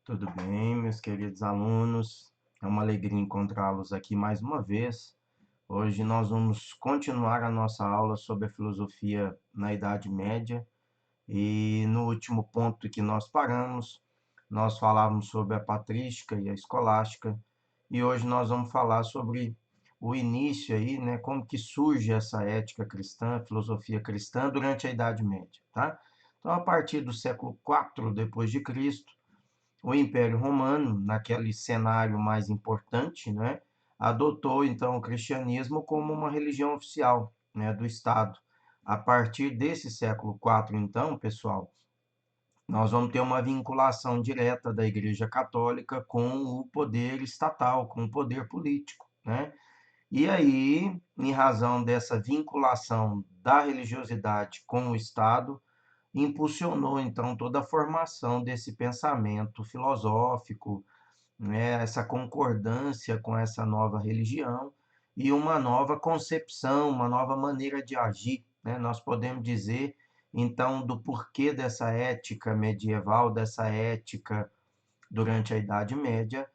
Tudo bem, meus queridos alunos? É uma alegria encontrá-los aqui mais uma vez. Hoje nós vamos continuar a nossa aula sobre a filosofia na Idade Média e no último ponto que nós paramos, nós falávamos sobre a patrística e a escolástica e hoje nós vamos falar sobre o início aí, né, como que surge essa ética cristã, a filosofia cristã durante a Idade Média, tá? Então, a partir do século IV depois de Cristo, o Império Romano, naquele cenário mais importante, né, adotou então o cristianismo como uma religião oficial, né, do Estado. A partir desse século IV, então, pessoal, nós vamos ter uma vinculação direta da Igreja Católica com o poder estatal, com o poder político, né? E aí, em razão dessa vinculação da religiosidade com o Estado, impulsionou então toda a formação desse pensamento filosófico, né, essa concordância com essa nova religião e uma nova concepção, uma nova maneira de agir, né? Nós podemos dizer então do porquê dessa ética medieval, dessa ética durante a Idade Média,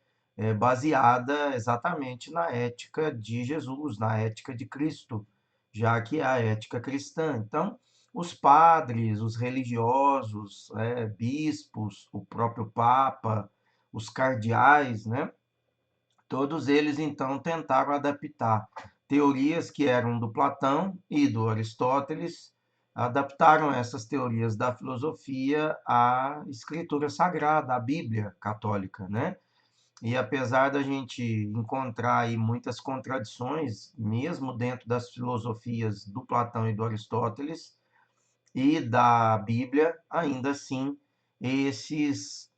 baseada exatamente na ética de Jesus, na ética de Cristo, já que é a ética cristã. Então, os padres, os religiosos, bispos, o próprio Papa, os cardeais, né? Todos eles então tentaram adaptar teorias que eram do Platão e do Aristóteles, adaptaram essas teorias da filosofia à escritura sagrada, à Bíblia católica, né? E apesar da gente encontrar aí muitas contradições, mesmo dentro das filosofias do Platão e do Aristóteles e da Bíblia, ainda assim, esses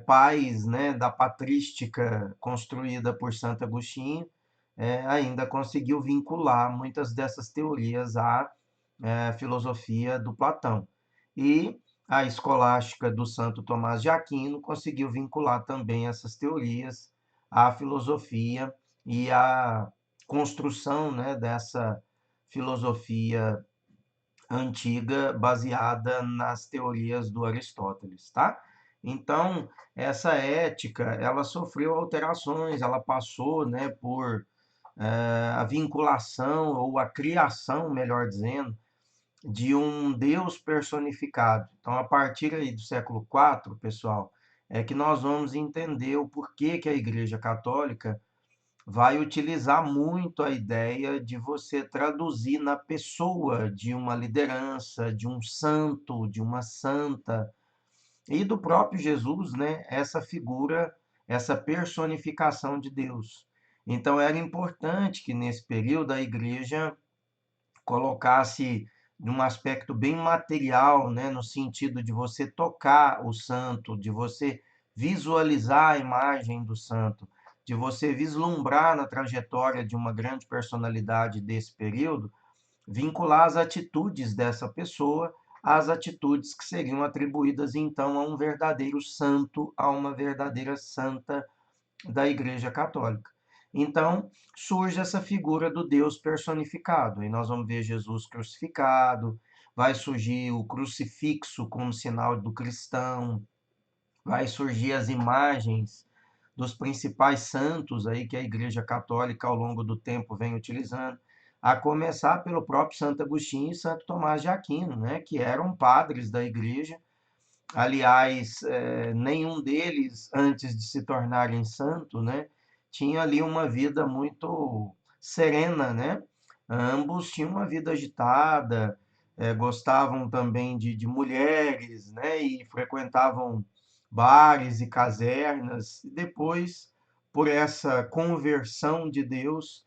pais, né, da patrística construída por Santo Agostinho, ainda conseguiu vincular muitas dessas teorias à filosofia do Platão. E a escolástica do Santo Tomás de Aquino conseguiu vincular também essas teorias à filosofia e à construção, né, dessa filosofia antiga baseada nas teorias do Aristóteles, tá? Então, essa ética, ela sofreu alterações, ela passou, né, por a vinculação ou a criação, melhor dizendo, de um Deus personificado. Então, a partir aí do século IV, pessoal, é que nós vamos entender o porquê que a Igreja Católica vai utilizar muito a ideia de você traduzir na pessoa de uma liderança, de um santo, de uma santa, e do próprio Jesus, né, essa figura, essa personificação de Deus. Então era importante que nesse período a igreja colocasse num aspecto bem material, né, no sentido de você tocar o santo, de você visualizar a imagem do santo, de você vislumbrar na trajetória de uma grande personalidade desse período, vincular as atitudes dessa pessoa às atitudes que seriam atribuídas então a um verdadeiro santo, a uma verdadeira santa da Igreja Católica. Então, surge essa figura do Deus personificado. E nós vamos ver Jesus crucificado, vai surgir o crucifixo como sinal do cristão, vai surgir as imagens dos principais santos aí que a Igreja Católica ao longo do tempo vem utilizando, a começar pelo próprio Santo Agostinho e Santo Tomás de Aquino, né, que eram padres da Igreja. Aliás, nenhum deles, antes de se tornarem santo, né, tinha ali uma vida muito serena, né? Ambos tinham uma vida agitada, gostavam também de mulheres, né, e frequentavam bares e casernas. E depois, por essa conversão de Deus,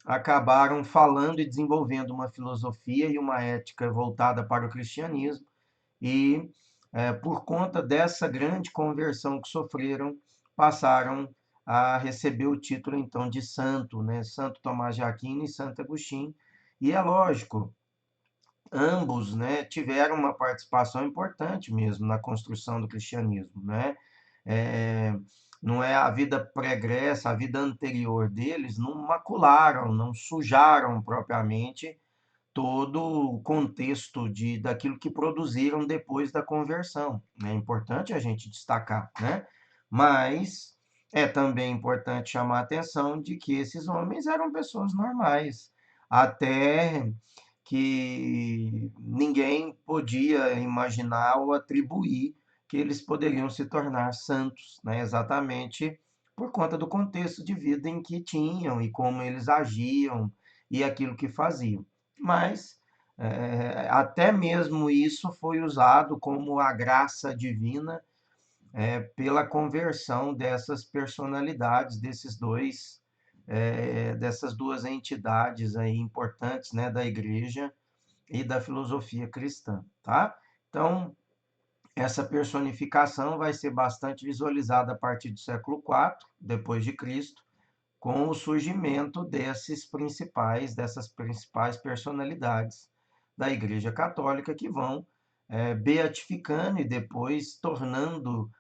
acabaram falando e desenvolvendo uma filosofia e uma ética voltada para o cristianismo e, por conta dessa grande conversão que sofreram, passaram a receber o título, então, de santo, né? Santo Tomás de Aquino e Santo Agostinho. E é lógico, ambos, né, tiveram uma participação importante mesmo na construção do cristianismo, né? É, não é a vida pregressa, a vida anterior deles, não macularam, não sujaram propriamente todo o contexto daquilo que produziram depois da conversão. É importante a gente destacar, né? Mas é também importante chamar a atenção de que esses homens eram pessoas normais, até que ninguém podia imaginar ou atribuir que eles poderiam se tornar santos, né? Exatamente por conta do contexto de vida em que tinham e como eles agiam e aquilo que faziam. Mas até mesmo isso foi usado como a graça divina pela conversão dessas personalidades, dessas duas entidades aí importantes, né, da igreja e da filosofia cristã, tá? Então, essa personificação vai ser bastante visualizada a partir do século IV, depois de Cristo, com o surgimento dessas principais personalidades da Igreja Católica que vão beatificando e depois tornando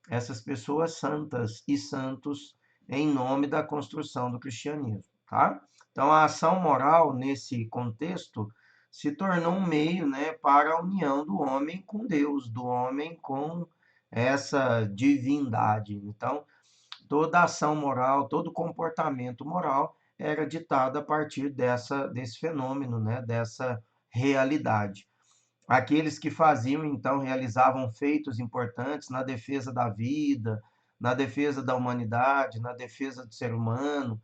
essas pessoas santas e santos em nome da construção do cristianismo, tá? Então, a ação moral nesse contexto se tornou um meio, né, para a união do homem com Deus, do homem com essa divindade. Então, toda ação moral, todo comportamento moral era ditado a partir desse fenômeno, né, dessa realidade. Aqueles que faziam, então, realizavam feitos importantes na defesa da vida, na defesa da humanidade, na defesa do ser humano,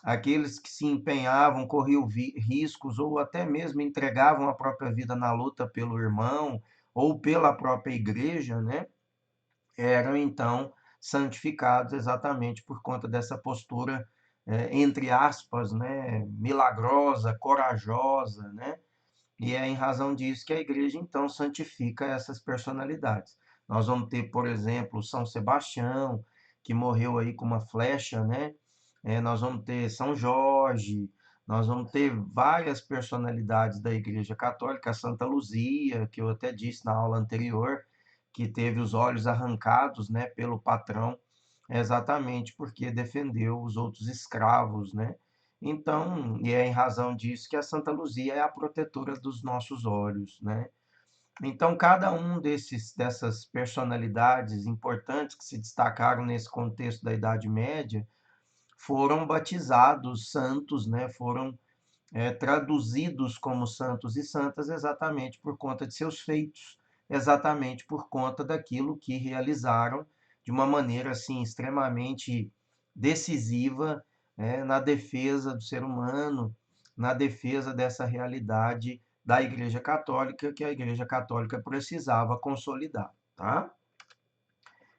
aqueles que se empenhavam, corriam riscos ou até mesmo entregavam a própria vida na luta pelo irmão ou pela própria igreja, né? Eram então santificados exatamente por conta dessa postura, entre aspas, né, milagrosa, corajosa, né? E é em razão disso que a igreja então santifica essas personalidades. Nós vamos ter, por exemplo, São Sebastião, que morreu aí com uma flecha, né? Nós vamos ter São Jorge, nós vamos ter várias personalidades da Igreja Católica, Santa Luzia, que eu até disse na aula anterior, que teve os olhos arrancados, né, pelo patrão, exatamente porque defendeu os outros escravos, né? Então, e é em razão disso que a Santa Luzia é a protetora dos nossos olhos, né? Então, cada um dessas personalidades importantes que se destacaram nesse contexto da Idade Média foram batizados santos, né? Foram traduzidos como santos e santas exatamente por conta de seus feitos, exatamente por conta daquilo que realizaram de uma maneira assim extremamente decisiva, na defesa do ser humano, na defesa dessa realidade da Igreja Católica que a Igreja Católica precisava consolidar, tá?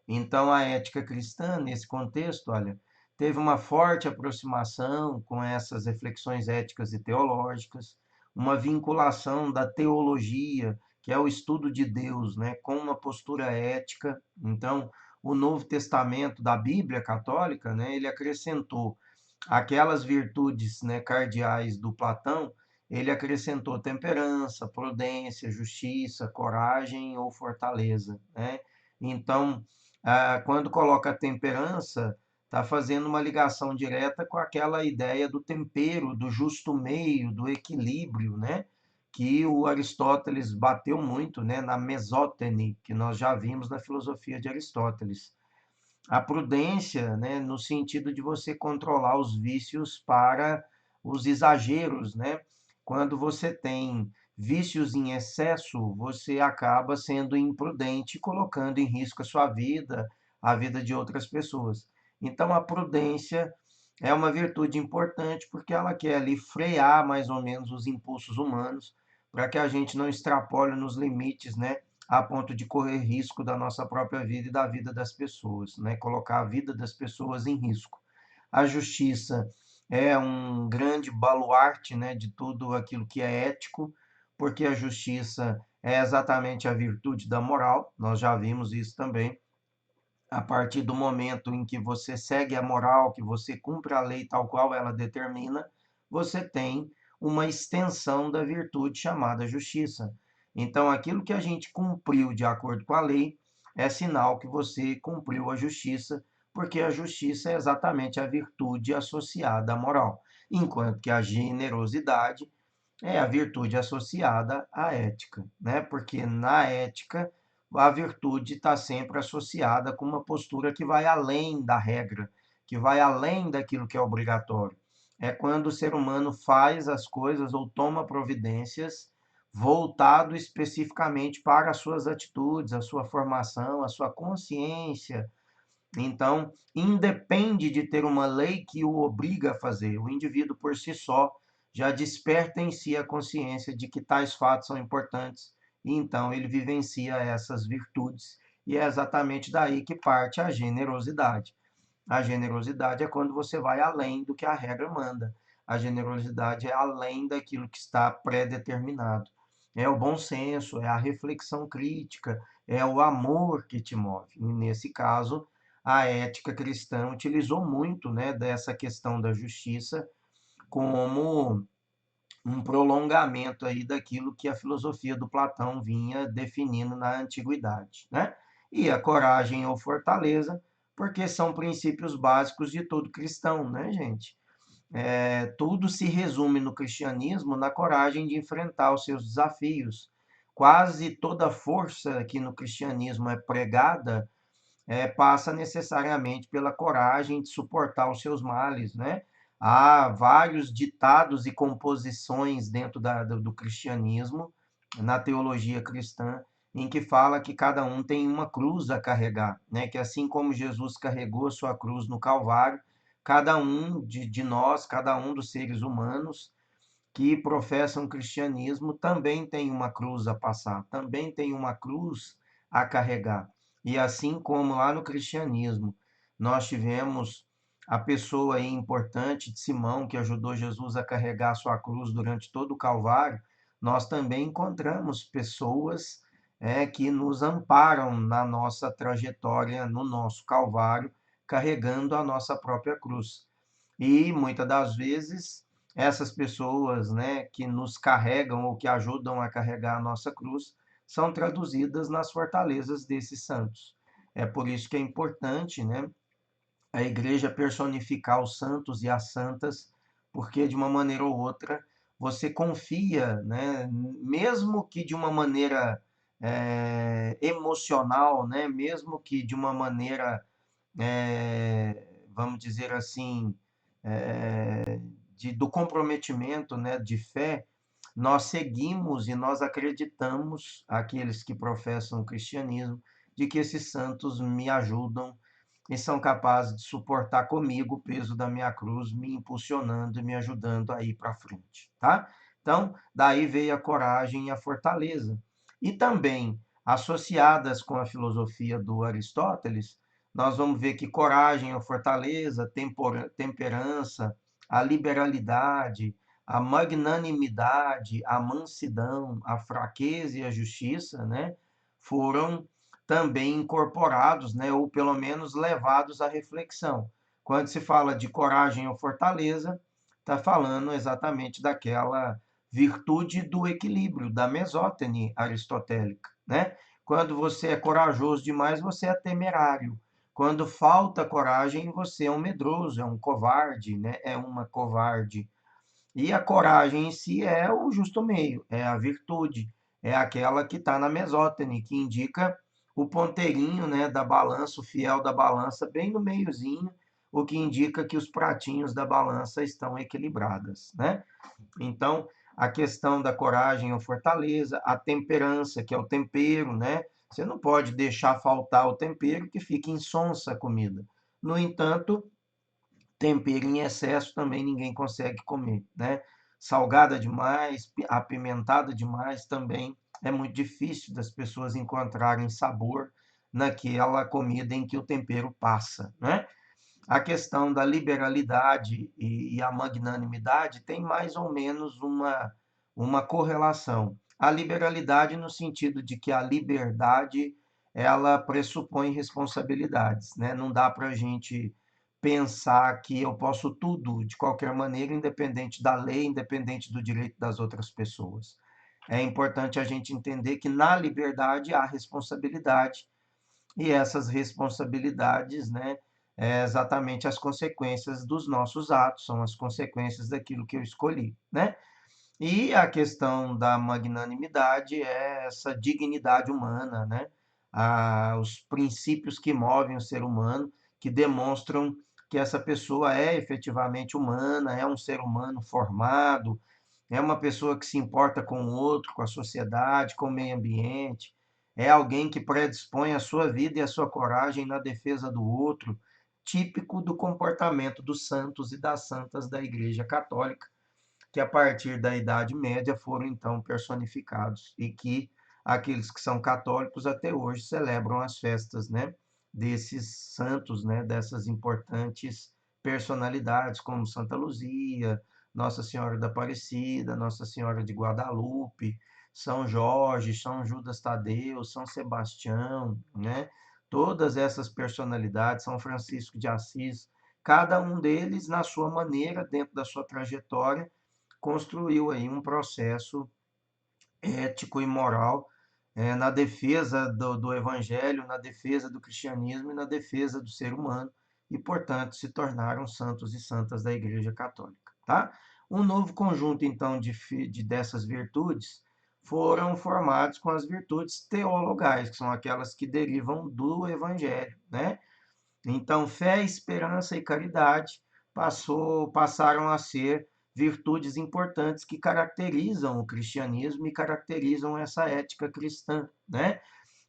Então, a ética cristã, nesse contexto, olha, teve uma forte aproximação com essas reflexões éticas e teológicas, uma vinculação da teologia, que é o estudo de Deus, né, com uma postura ética. Então, o Novo Testamento da Bíblia Católica, né, ele acrescentou aquelas virtudes, né, cardeais do Platão, ele acrescentou temperança, prudência, justiça, coragem ou fortaleza, né? Então, quando coloca a temperança, está fazendo uma ligação direta com aquela ideia do tempero, do justo meio, do equilíbrio, né? Que o Aristóteles bateu muito, né? Na mesótene, que nós já vimos na filosofia de Aristóteles. A prudência, né? No sentido de você controlar os vícios para os exageros, né? Quando você tem vícios em excesso, você acaba sendo imprudente, colocando em risco a sua vida, a vida de outras pessoas. Então, a prudência é uma virtude importante porque ela quer ali frear mais ou menos os impulsos humanos para que a gente não extrapole nos limites, né, a ponto de correr risco da nossa própria vida e da vida das pessoas, né, colocar a vida das pessoas em risco. A justiça é um grande baluarte, né, de tudo aquilo que é ético, porque a justiça é exatamente a virtude da moral, nós já vimos isso também. A partir do momento em que você segue a moral, que você cumpre a lei tal qual ela determina, você tem uma extensão da virtude chamada justiça. Então, aquilo que a gente cumpriu de acordo com a lei é sinal que você cumpriu a justiça, porque a justiça é exatamente a virtude associada à moral, enquanto que a generosidade é a virtude associada à ética, né? Porque na ética a virtude está sempre associada com uma postura que vai além da regra, que vai além daquilo que é obrigatório. É quando o ser humano faz as coisas ou toma providências voltado especificamente para as suas atitudes, a sua formação, a sua consciência. Então, independe de ter uma lei que o obriga a fazer. O indivíduo por si só já desperta em si a consciência de que tais fatos são importantes e então ele vivencia essas virtudes. E é exatamente daí que parte a generosidade. A generosidade é quando você vai além do que a regra manda. A generosidade é além daquilo que está pré-determinado. É o bom senso, é a reflexão crítica, é o amor que te move. E nesse caso, a ética cristã utilizou muito, né, dessa questão da justiça como um prolongamento aí daquilo que a filosofia do Platão vinha definindo na antiguidade, né? E a coragem ou fortaleza, porque são princípios básicos de todo cristão, né, gente? Tudo se resume no cristianismo na coragem de enfrentar os seus desafios. Quase toda força que no cristianismo é pregada passa necessariamente pela coragem de suportar os seus males, né? Há vários ditados e composições dentro do cristianismo, na teologia cristã, em que fala que cada um tem uma cruz a carregar, né? Que assim como Jesus carregou a sua cruz no Calvário, cada um de nós, cada um dos seres humanos que professam o cristianismo também tem uma cruz a passar, também tem uma cruz a carregar. E assim como lá no cristianismo nós tivemos a pessoa aí importante de Simão, que ajudou Jesus a carregar a sua cruz durante todo o Calvário, nós também encontramos pessoas que nos amparam na nossa trajetória, no nosso Calvário, carregando a nossa própria cruz. E muitas das vezes essas pessoas, né, que nos carregam ou que ajudam a carregar a nossa cruz são traduzidas nas fortalezas desses santos. É por isso que é importante, né, a igreja personificar os santos e as santas, porque de uma maneira ou outra você confia, né, mesmo que de uma maneira emocional, né, mesmo que de uma maneira, vamos dizer assim, do comprometimento, né, de fé, nós seguimos e nós acreditamos, aqueles que professam o cristianismo, de que esses santos me ajudam e são capazes de suportar comigo o peso da minha cruz, me impulsionando e me ajudando a ir para frente, tá? Então, daí veio a coragem e a fortaleza. E também, associadas com a filosofia do Aristóteles, nós vamos ver que coragem ou fortaleza, temperança, a liberalidade, a magnanimidade, a mansidão, a fraqueza e a justiça, né, foram também incorporados, né, ou pelo menos levados à reflexão. Quando se fala de coragem ou fortaleza, está falando exatamente daquela virtude do equilíbrio, da mesótene aristotélica, né? Quando você é corajoso demais, você é temerário. Quando falta coragem, você é um medroso, é um covarde, né? É uma covarde. E a coragem em si é o justo meio, é a virtude, é aquela que está na mesótene, que indica o ponteirinho, né, da balança, o fiel da balança, bem no meiozinho, o que indica que os pratinhos da balança estão equilibradas, né? Então, a questão da coragem ou fortaleza, a temperança, que é o tempero, né? Você não pode deixar faltar o tempero que fica insonsa a comida. No entanto, tempero em excesso também ninguém consegue comer, né? Salgada demais, apimentada demais também é muito difícil das pessoas encontrarem sabor naquela comida em que o tempero passa, né? A questão da liberalidade e a magnanimidade tem mais ou menos uma correlação. A liberalidade no sentido de que a liberdade ela pressupõe responsabilidades, né? Não dá para a gente pensar que eu posso tudo de qualquer maneira, independente da lei, independente do direito das outras pessoas. É importante a gente entender que na liberdade há responsabilidade e essas responsabilidades, né, é exatamente as consequências dos nossos atos, são as consequências daquilo que eu escolhi, né? E a questão da magnanimidade é essa dignidade humana, né? os princípios que movem o ser humano, que demonstram que essa pessoa é efetivamente humana, é um ser humano formado, é uma pessoa que se importa com o outro, com a sociedade, com o meio ambiente, é alguém que predispõe a sua vida e a sua coragem na defesa do outro, típico do comportamento dos santos e das santas da Igreja Católica, que a partir da Idade Média foram então personificados e que aqueles que são católicos até hoje celebram as festas, né, desses santos, né, dessas importantes personalidades como Santa Luzia, Nossa Senhora da Aparecida, Nossa Senhora de Guadalupe, São Jorge, São Judas Tadeu, São Sebastião, né? Todas essas personalidades, São Francisco de Assis, cada um deles na sua maneira, dentro da sua trajetória, construiu aí um processo ético e moral na defesa do evangelho, na defesa do cristianismo e na defesa do ser humano, e, portanto, se tornaram santos e santas da Igreja Católica. Tá? Um novo conjunto, então, dessas virtudes foram formados com as virtudes teologais, que são aquelas que derivam do evangelho, né? Então, fé, esperança e caridade passaram a ser virtudes importantes que caracterizam o cristianismo e caracterizam essa ética cristã, né?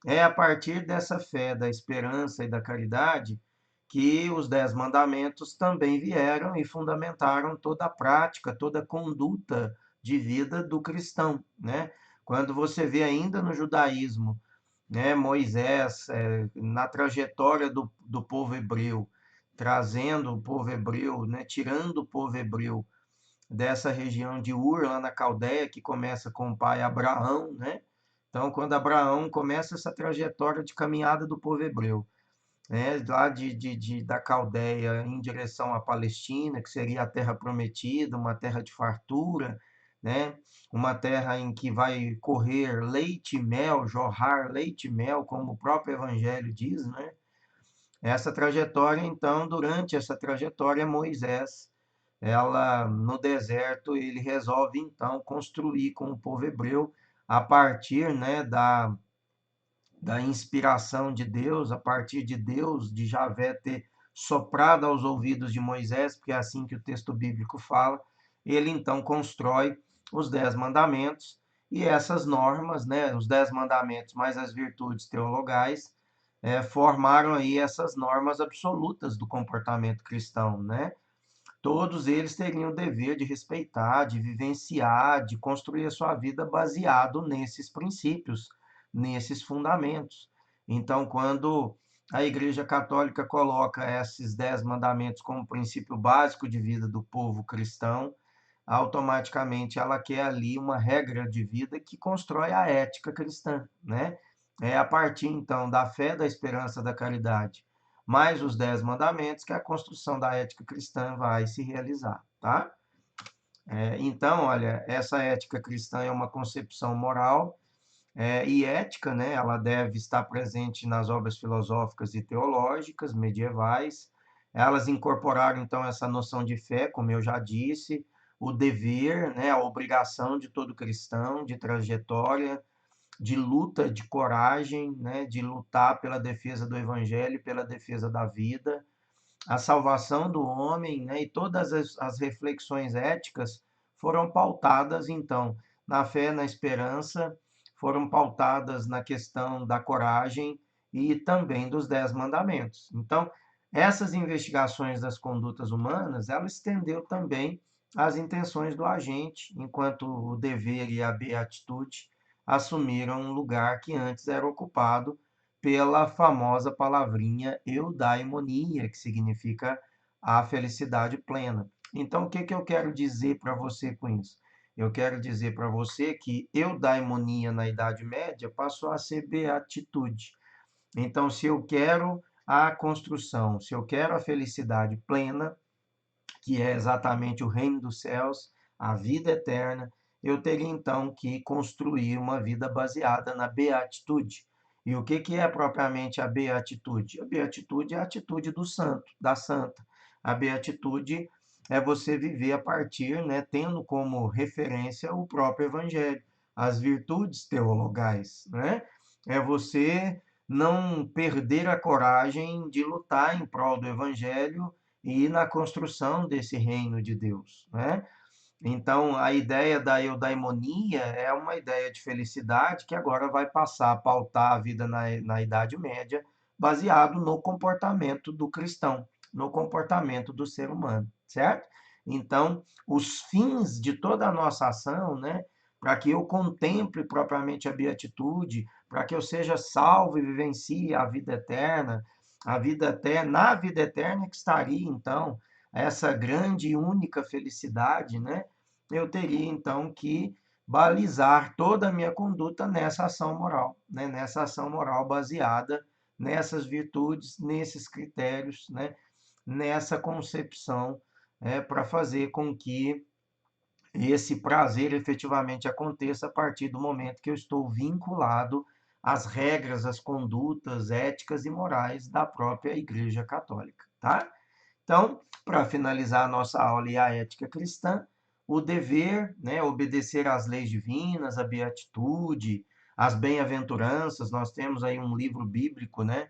É a partir dessa fé, da esperança e da caridade que os 10 mandamentos também vieram e fundamentaram toda a prática, toda a conduta de vida do cristão, né? Quando você vê ainda no judaísmo, né, Moisés, na trajetória do povo hebreu, trazendo o povo hebreu, né, tirando o povo hebreu dessa região de Ur, lá na Caldeia, que começa com o pai Abraão, né? Então, quando Abraão começa essa trajetória de caminhada do povo hebreu, né, lá da Caldeia em direção à Palestina, que seria a terra prometida, uma terra de fartura, né, uma terra em que vai correr leite e mel, jorrar leite e mel, como o próprio Evangelho diz, né? Essa trajetória, então, durante essa trajetória, Moisés, ela no deserto, ele resolve então construir com o povo hebreu a partir, né, da inspiração de Deus, a partir de Deus, de Javé ter soprado aos ouvidos de Moisés, porque é assim que o texto bíblico fala, ele então constrói os 10 mandamentos, e essas normas, né, os 10 mandamentos mais as virtudes teologais, formaram aí essas normas absolutas do comportamento cristão, né? Todos eles teriam o dever de respeitar, de vivenciar, de construir a sua vida baseado nesses princípios, nesses fundamentos. Então, quando a Igreja Católica coloca esses 10 mandamentos como princípio básico de vida do povo cristão, automaticamente ela quer ali uma regra de vida que constrói a ética cristã, né? É a partir então da fé, da esperança, da caridade, mais os 10 mandamentos que a construção da ética cristã vai se realizar, tá? Então, olha, essa ética cristã é uma concepção moral e ética, né? Ela deve estar presente nas obras filosóficas e teológicas medievais. Elas incorporaram, então, essa noção de fé, como eu já disse, o dever, né? A obrigação de todo cristão, de trajetória, de luta, de coragem, né? De lutar pela defesa do evangelho, pela defesa da vida, a salvação do homem, né? E todas as reflexões éticas foram pautadas, então, na fé, na esperança, foram pautadas na questão da coragem e também dos 10 mandamentos. Então, essas investigações das condutas humanas, ela estendeu também as intenções do agente, enquanto o dever e a beatitude assumiram um lugar que antes era ocupado pela famosa palavrinha eudaimonia, que significa a felicidade plena. Então, o que que eu quero dizer para você com isso? Eu quero dizer para você que eudaimonia na Idade Média passou a ser beatitude. Então, se eu quero a construção, se eu quero a felicidade plena, que é exatamente o reino dos céus, a vida eterna, eu teria então que construir uma vida baseada na beatitude. E o que que é propriamente a beatitude? A beatitude é a atitude do santo, da santa. A beatitude é você viver a partir, né, tendo como referência o próprio evangelho, as virtudes teologais, né? É você não perder a coragem de lutar em prol do evangelho e na construção desse reino de Deus, né? Então, a ideia da eudaimonia é uma ideia de felicidade que agora vai passar a pautar a vida na Idade Média, baseado no comportamento do cristão, no comportamento do ser humano, certo? Então, os fins de toda a nossa ação, né, para que eu contemple propriamente a beatitude, para que eu seja salvo e vivencie a vida eterna, na vida eterna que estaria, então, essa grande e única felicidade, né? Eu teria então que balizar toda a minha conduta nessa ação moral, né? Nessa ação moral baseada nessas virtudes, nesses critérios, né? Nessa concepção, para fazer com que esse prazer efetivamente aconteça a partir do momento que eu estou vinculado às regras, às condutas éticas e morais da própria Igreja Católica, tá? Então, para finalizar a nossa aula e a ética cristã, o dever, né, obedecer às leis divinas, a beatitude, as bem-aventuranças, nós temos aí um livro bíblico, né,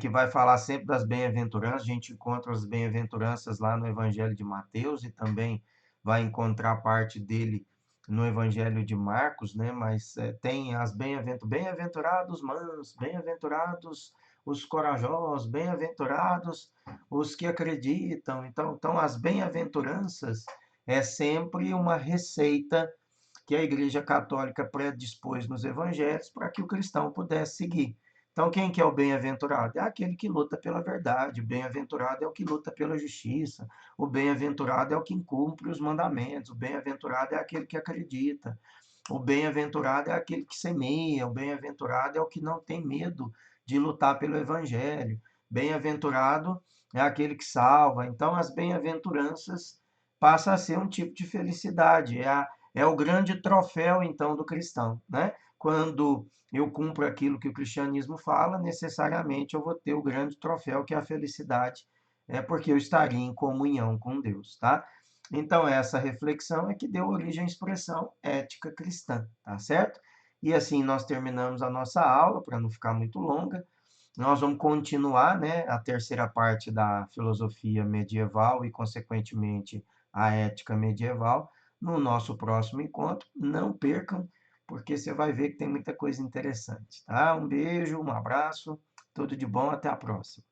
que vai falar sempre das bem-aventuranças, a gente encontra as bem-aventuranças lá no Evangelho de Mateus e também vai encontrar parte dele no Evangelho de Marcos, né, mas tem as bem-aventurados mansos, bem-aventurados os corajosos, bem-aventurados os que acreditam. Então as bem-aventuranças é sempre uma receita que a Igreja Católica predispôs nos evangelhos para que o cristão pudesse seguir. Então, quem que é o bem-aventurado? É aquele que luta pela verdade, o bem-aventurado é o que luta pela justiça, o bem-aventurado é o que cumpre os mandamentos, o bem-aventurado é aquele que acredita, o bem-aventurado é aquele que semeia, o bem-aventurado é o que não tem medo de lutar pelo evangelho, bem-aventurado é aquele que salva. Então, as bem-aventuranças passam a ser um tipo de felicidade, é o grande troféu, então, do cristão, né? Quando eu cumpro aquilo que o cristianismo fala, necessariamente eu vou ter o grande troféu, que é a felicidade, porque eu estaria em comunhão com Deus, tá? Então, essa reflexão é que deu origem à expressão ética cristã, tá certo? E assim nós terminamos a nossa aula, para não ficar muito longa. Nós vamos continuar, né, a terceira parte da filosofia medieval e, consequentemente, a ética medieval no nosso próximo encontro. Não percam, porque você vai ver que tem muita coisa interessante, tá? Um beijo, um abraço, tudo de bom, até a próxima.